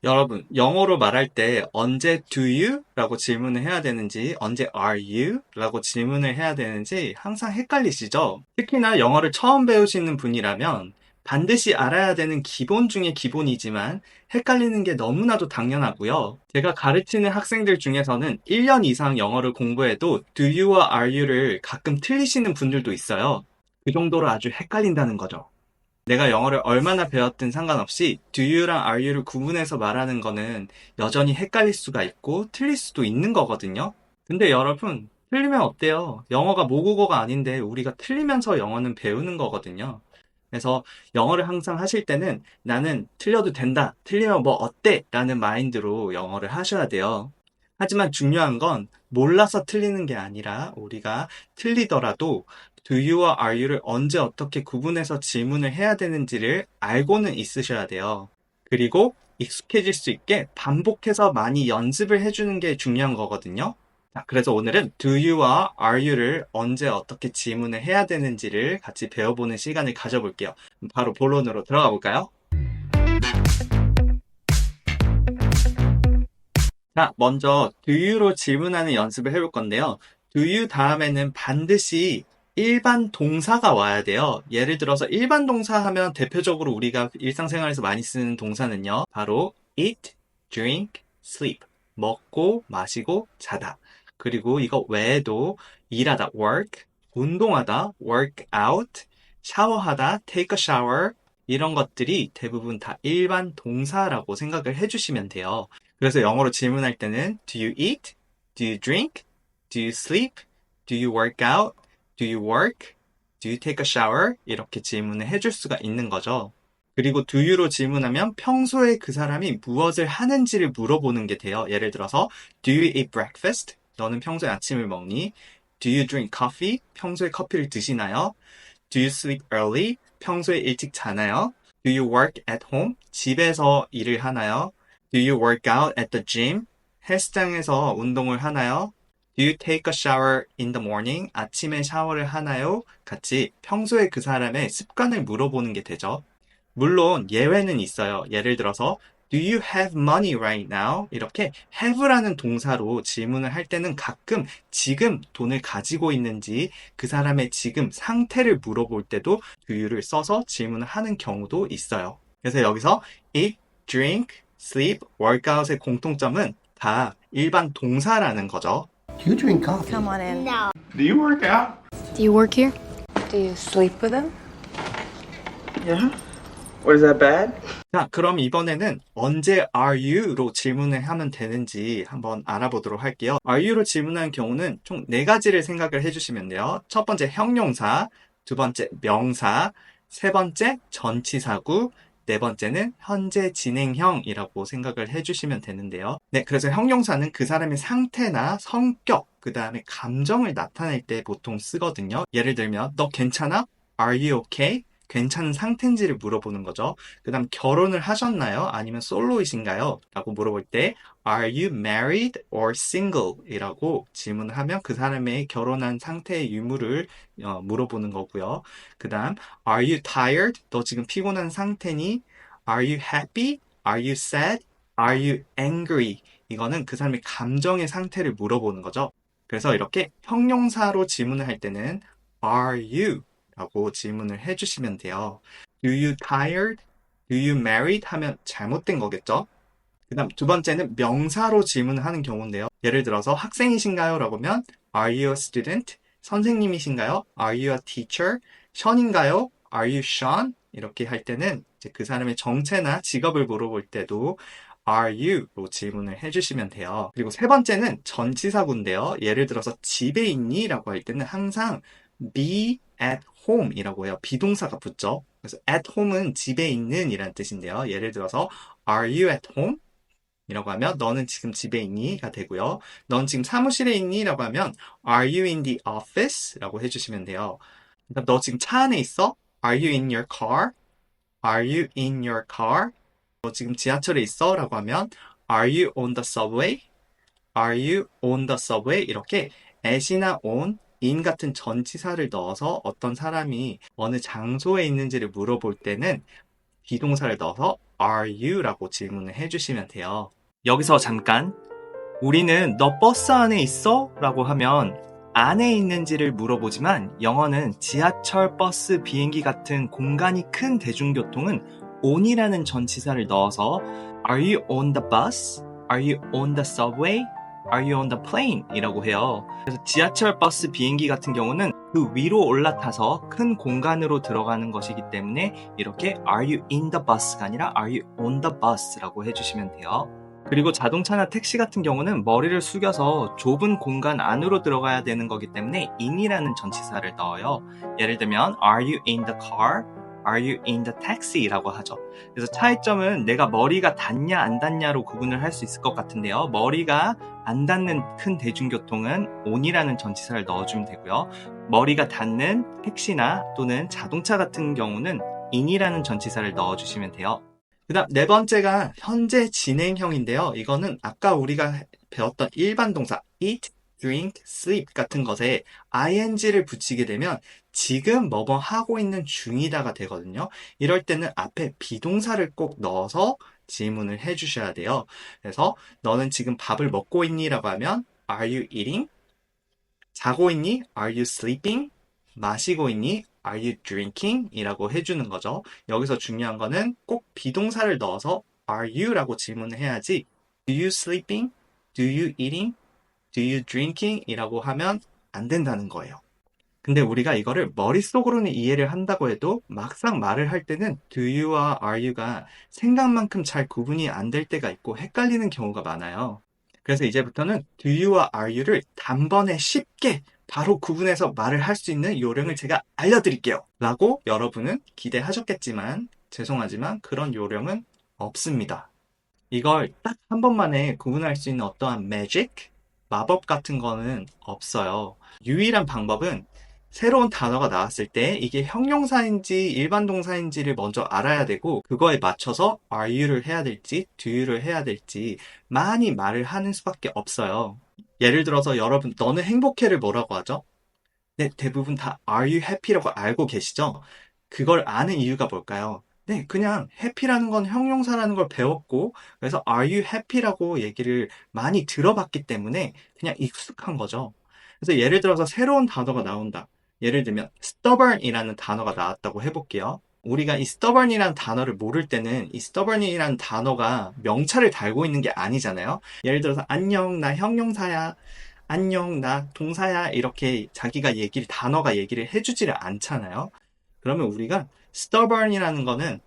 여러분, 영어로 말할 때 언제 do you? 라고 질문을 해야 되는지, 언제 are you? 라고 질문을 해야 되는지 항상 헷갈리시죠? 특히나 영어를 처음 배우시는 분이라면 반드시 알아야 되는 기본 중에 기본이지만 헷갈리는 게 너무나도 당연하고요. 제가 가르치는 학생들 중에서는 1년 이상 영어를 공부해도 do you와 are you를 가끔 틀리시는 분들도 있어요. 그 정도로 아주 헷갈린다는 거죠. 내가 영어를 얼마나 배웠든 상관없이 do you랑 are you를 구분해서 말하는 거는 여전히 헷갈릴 수가 있고 틀릴 수도 있는 거거든요. 근데 여러분, 틀리면 어때요? 영어가 모국어가 아닌데 우리가 틀리면서 영어는 배우는 거거든요. 그래서 영어를 항상 하실 때는 나는 틀려도 된다, 틀리면 뭐 어때? 라는 마인드로 영어를 하셔야 돼요. 하지만 중요한 건 몰라서 틀리는 게 아니라 우리가 틀리더라도 do you와 are you를 언제 어떻게 구분해서 질문을 해야 되는지를 알고는 있으셔야 돼요. 그리고 익숙해질 수 있게 반복해서 많이 연습을 해주는 게 중요한 거거든요. 자, 그래서 오늘은 do you와 are you를 언제 어떻게 질문을 해야 되는지를 같이 배워보는 시간을 가져볼게요. 바로 본론으로 들어가 볼까요? 자, 먼저 do you로 질문하는 연습을 해볼 건데요. do you 다음에는 반드시 일반 동사가 와야 돼요. 예를 들어서 일반 동사 하면 대표적으로 우리가 일상생활에서 많이 쓰는 동사는요. 바로 eat, drink, sleep. 먹고, 마시고, 자다. 그리고 이거 외에도 일하다, work, 운동하다, work out, 샤워하다, take a shower. 이런 것들이 대부분 다 일반 동사라고 생각을 해주시면 돼요. 그래서 영어로 질문할 때는 do you eat? do you drink? do you sleep? do you work out? do you work? do you take a shower? 이렇게 질문을 해줄 수가 있는 거죠. 그리고 do you로 질문하면 평소에 그 사람이 무엇을 하는지를 물어보는 게 돼요. 예를 들어서 do you eat breakfast? 너는 평소에 아침을 먹니? do you drink coffee? 평소에 커피를 드시나요? do you sleep early? 평소에 일찍 자나요? do you work at home? 집에서 일을 하나요? Do you work out at the gym? 헬스장에서 운동을 하나요? Do you take a shower in the morning? 아침에 샤워를 하나요? 같이 평소에 그 사람의 습관을 물어보는 게 되죠. 물론 예외는 있어요. 예를 들어서 Do you have money right now? 이렇게 have라는 동사로 질문을 할 때는 가끔 지금 돈을 가지고 있는지 그 사람의 지금 상태를 물어볼 때도 do you를 써서 질문을 하는 경우도 있어요. 그래서 여기서 eat, drink, sleep, workout의 공통점은 다 일반 동사라는 거죠. Do you drink coffee? Come on in. No. Do you work out? Do you work here? Do you sleep with him? Yeah. What, is that bad? 자, 그럼 이번에는 언제 are you로 질문을 하면 되는지 한번 알아보도록 할게요. are you로 질문하는 경우는 총 4가지를 생각을 해주시면 돼요. 첫 번째 형용사, 두 번째 명사, 세 번째 전치사구, 네 번째는 현재 진행형이라고 생각을 해주시면 되는데요. 네, 그래서 형용사는 그 사람의 상태나 성격, 그 다음에 감정을 나타낼 때 보통 쓰거든요. 예를 들면 너 괜찮아? Are you okay? 괜찮은 상태인지를 물어보는 거죠. 그 다음 결혼을 하셨나요? 아니면 솔로이신가요? 라고 물어볼 때 Are you married or single? 이라고 질문을 하면 그 사람의 결혼한 상태의 유무를 물어보는 거고요. 그 다음 Are you tired? 너 지금 피곤한 상태니? Are you happy? Are you sad? Are you angry? 이거는 그 사람의 감정의 상태를 물어보는 거죠. 그래서 이렇게 형용사로 질문을 할 때는 Are you? 라고 질문을 해주시면 돼요. Do you tired? Do you married? 하면 잘못된 거겠죠? 그 다음 두 번째는 명사로 질문을 하는 경우인데요. 예를 들어서 학생이신가요? 라고 하면 Are you a student? 선생님이신가요? Are you a teacher? 션인가요? Are you Sean? 이렇게 할 때는 이제 그 사람의 정체나 직업을 물어볼 때도 Are you로 질문을 해주시면 돼요. 그리고 세 번째는 전치사구인데요. 예를 들어서 집에 있니? 라고 할 때는 항상 be at home 이라고 해요. 비동사가 붙죠. 그래서 at home은 집에 있는 이라는 뜻인데요. 예를 들어서 Are you at home? 이라고 하면 너는 지금 집에 있니? 가 되고요. 넌 지금 사무실에 있니? 라고 하면 Are you in the office? 라고 해주시면 돼요. 그러니까 너 지금 차 안에 있어? Are you in your car? Are you in your car? 너 지금 지하철에 있어? 라고 하면 Are you on the subway? Are you on the subway? 이렇게 at이나 on, in 같은 전치사를 넣어서 어떤 사람이 어느 장소에 있는지를 물어볼 때는 비동사를 넣어서 are you? 라고 질문을 해주시면 돼요. 여기서 잠깐, 우리는 너 버스 안에 있어? 라고 하면 안에 있는지를 물어보지만 영어는 지하철, 버스, 비행기 같은 공간이 큰 대중교통은 on이라는 전치사를 넣어서 Are you on the bus? Are you on the subway? Are you on the plane? 이라고 해요. 그래서 지하철, 버스, 비행기 같은 경우는 그 위로 올라타서 큰 공간으로 들어가는 것이기 때문에 이렇게 Are you in the bus가 아니라 Are you on the bus? 라고 해주시면 돼요. 그리고 자동차나 택시 같은 경우는 머리를 숙여서 좁은 공간 안으로 들어가야 되는 거기 때문에 in이라는 전치사를 넣어요. 예를 들면 Are you in the car? Are you in the taxi? 라고 하죠. 그래서 차이점은 내가 머리가 닿냐 안 닿냐로 구분을 할 수 있을 것 같은데요. 머리가 안 닿는 큰 대중교통은 on이라는 전치사를 넣어주면 되고요. 머리가 닿는 택시나 또는 자동차 같은 경우는 in이라는 전치사를 넣어주시면 돼요. 그 다음 네 번째가 현재 진행형인데요. 이거는 아까 우리가 배웠던 일반 동사 eat, drink, sleep 같은 것에 ing를 붙이게 되면 지금 뭐뭐 하고 있는 중이다가 되거든요. 이럴 때는 앞에 비동사를 꼭 넣어서 질문을 해주셔야 돼요. 그래서 너는 지금 밥을 먹고 있니? 라고 하면 Are you eating? 자고 있니? Are you sleeping? 마시고 있니? Are you drinking? 이라고 해주는 거죠. 여기서 중요한 거는 꼭 비동사를 넣어서 Are you? 라고 질문을 해야지 Do you sleeping? Do you eating? Do you drinking? 이라고 하면 안 된다는 거예요. 근데 우리가 이거를 머릿속으로는 이해를 한다고 해도 막상 말을 할 때는 do you와 are you가 생각만큼 잘 구분이 안 될 때가 있고 헷갈리는 경우가 많아요. 그래서 이제부터는 do you와 are you를 단번에 쉽게 바로 구분해서 말을 할 수 있는 요령을 제가 알려드릴게요. 라고 여러분은 기대하셨겠지만 죄송하지만 그런 요령은 없습니다. 이걸 딱 한 번만에 구분할 수 있는 어떠한 magic, 마법 같은 거는 없어요. 유일한 방법은 새로운 단어가 나왔을 때 이게 형용사인지 일반 동사인지를 먼저 알아야 되고 그거에 맞춰서 are you를 해야 될지 do you를 해야 될지 많이 말을 하는 수밖에 없어요. 예를 들어서 여러분 너는 행복해를 뭐라고 하죠? 네, 대부분 다 are you happy라고 알고 계시죠? 그걸 아는 이유가 뭘까요? 네, 그냥 happy라는 건 형용사라는 걸 배웠고 그래서 are you happy라고 얘기를 많이 들어봤기 때문에 그냥 익숙한 거죠. 그래서 예를 들어서 새로운 단어가 나온다. 예를 들면 stubborn이라는 단어가 나왔다고 해볼게요. 우리가 이 stubborn이라는 단어를 모를 때는 이 stubborn이라는 단어가 명찰을 달고 있는 게 아니잖아요. 예를 들어서 안녕, 나 형용사야. 안녕, 나 동사야. 이렇게 자기가 단어가 얘기를 해주지를 않잖아요. 그러면 우리가 stubborn이라는 거는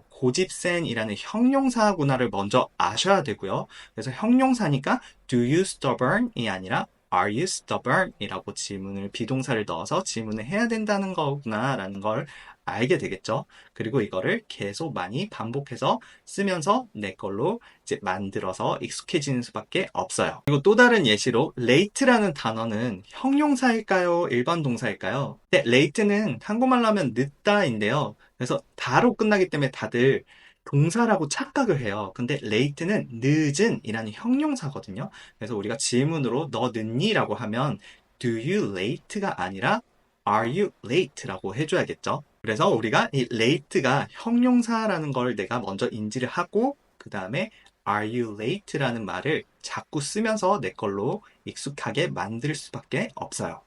고집센이라는 형용사구나를 먼저 아셔야 되고요. 그래서 형용사니까 do you stubborn이 아니라 Are you stubborn? 이라고 질문을 비동사를 넣어서 질문을 해야 된다는 거구나 라는 걸 알게 되겠죠. 그리고 이거를 계속 많이 반복해서 쓰면서 내 걸로 이제 만들어서 익숙해지는 수밖에 없어요. 그리고 또 다른 예시로 late라는 단어는 형용사일까요? 일반 동사일까요? 네, late는 한국말로 하면 늦다인데요. 그래서 다로 끝나기 때문에 다들 동사라고 착각을 해요. 근데 late는 늦은 이라는 형용사거든요. 그래서 우리가 질문으로 너 늦니? 라고 하면 do you late가 아니라 are you late? 라고 해줘야겠죠. 그래서 우리가 이 late가 형용사라는 걸 내가 먼저 인지를 하고 그 다음에 are you late? 라는 말을 자꾸 쓰면서 내 걸로 익숙하게 만들 수밖에 없어요.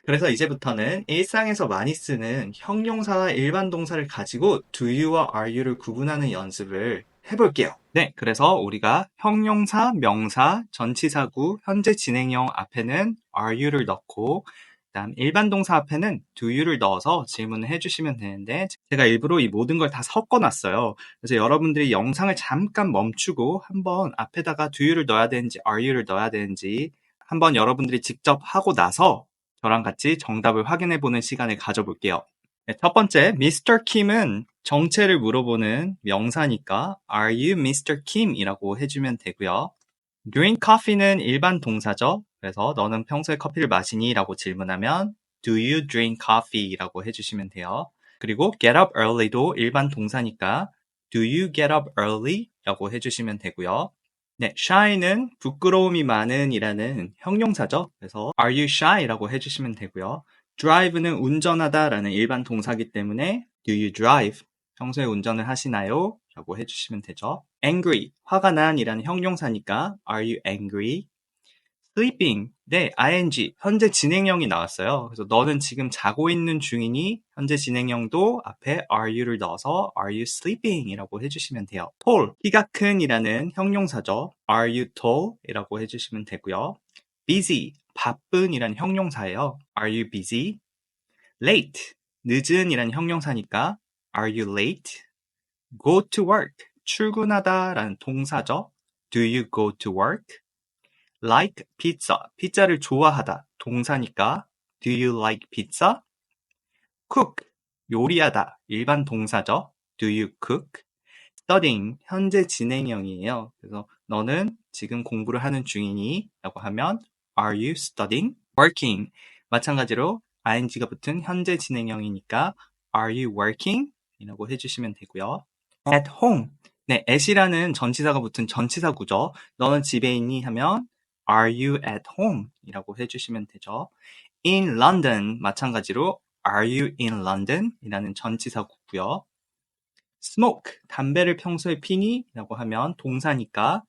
그래서 이제부터는 일상에서 많이 쓰는 형용사와 일반 동사를 가지고 do you와 are you를 구분하는 연습을 해볼게요. 네, 그래서 우리가 형용사, 명사, 전치사구, 현재 진행형 앞에는 are you를 넣고 그다음 일반 동사 앞에는 do you를 넣어서 질문을 해주시면 되는데 제가 일부러 이 모든 걸 다 섞어놨어요. 그래서 여러분들이 영상을 잠깐 멈추고 한번 앞에다가 do you를 넣어야 되는지 are you를 넣어야 되는지 한번 여러분들이 직접 하고 나서 저랑 같이 정답을 확인해보는 시간을 가져볼게요. 네, 첫 번째, Mr. Kim은 정체를 물어보는 명사니까 Are you Mr. Kim? 이라고 해주면 되고요. Drink coffee는 일반 동사죠. 그래서 너는 평소에 커피를 마시니? 라고 질문하면 Do you drink coffee? 라고 해주시면 돼요. 그리고 get up early도 일반 동사니까 Do you get up early? 라고 해주시면 되고요. 네, shy는 부끄러움이 많은 이라는 형용사죠. 그래서 are you shy? 라고 해주시면 되고요. drive는 운전하다 라는 일반 동사기 때문에 do you drive? 평소에 운전을 하시나요? 라고 해주시면 되죠. angry, 화가 난 이라는 형용사니까 are you angry? sleeping, 네, ing, 현재 진행형이 나왔어요. 그래서 너는 지금 자고 있는 중이니 현재 진행형도 앞에 are you를 넣어서 are you sleeping? 이라고 해주시면 돼요. tall, 키가 큰 이라는 형용사죠. are you tall? 이라고 해주시면 되고요. busy, 바쁜 이라는 형용사예요. are you busy? late, 늦은 이라는 형용사니까 are you late? go to work, 출근하다 라는 동사죠. do you go to work? like pizza, 피자를 좋아하다, 동사니까 do you like pizza? cook, 요리하다, 일반 동사죠. do you cook? studying, 현재 진행형이에요. 그래서 너는 지금 공부를 하는 중이니? 라고 하면 are you studying? working, 마찬가지로 ing가 붙은 현재 진행형이니까 are you working? 이라고 해주시면 되고요. at home, 네, at이라는 전치사가 붙은 전치사구죠. 너는 집에 있니? 하면 are you at home? 이라고 해주시면 되죠. in London, 마찬가지로 are you in London? 이라는 전치사구고요. smoke, 담배를 평소에 피니? 라고 하면 동사니까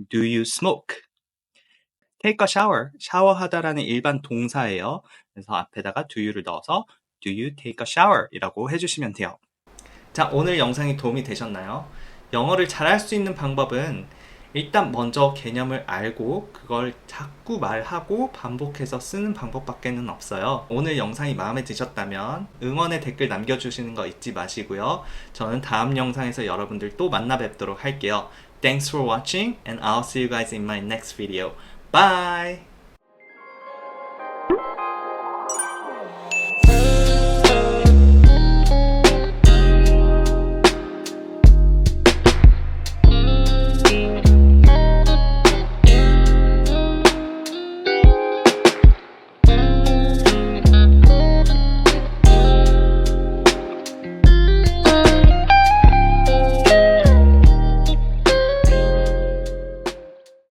do you smoke? take a shower, 샤워하다라는 일반 동사예요. 그래서 앞에다가 do you를 넣어서 do you take a shower? 이라고 해주시면 돼요. 자, 오늘 영상이 도움이 되셨나요? 영어를 잘할 수 있는 방법은 일단 먼저 개념을 알고 그걸 자꾸 말하고 반복해서 쓰는 방법밖에는 없어요. 오늘 영상이 마음에 드셨다면 응원의 댓글 남겨주시는 거 잊지 마시고요. 저는 다음 영상에서 여러분들 또 만나 뵙도록 할게요. Thanks for watching and I'll see you guys in my next video. Bye!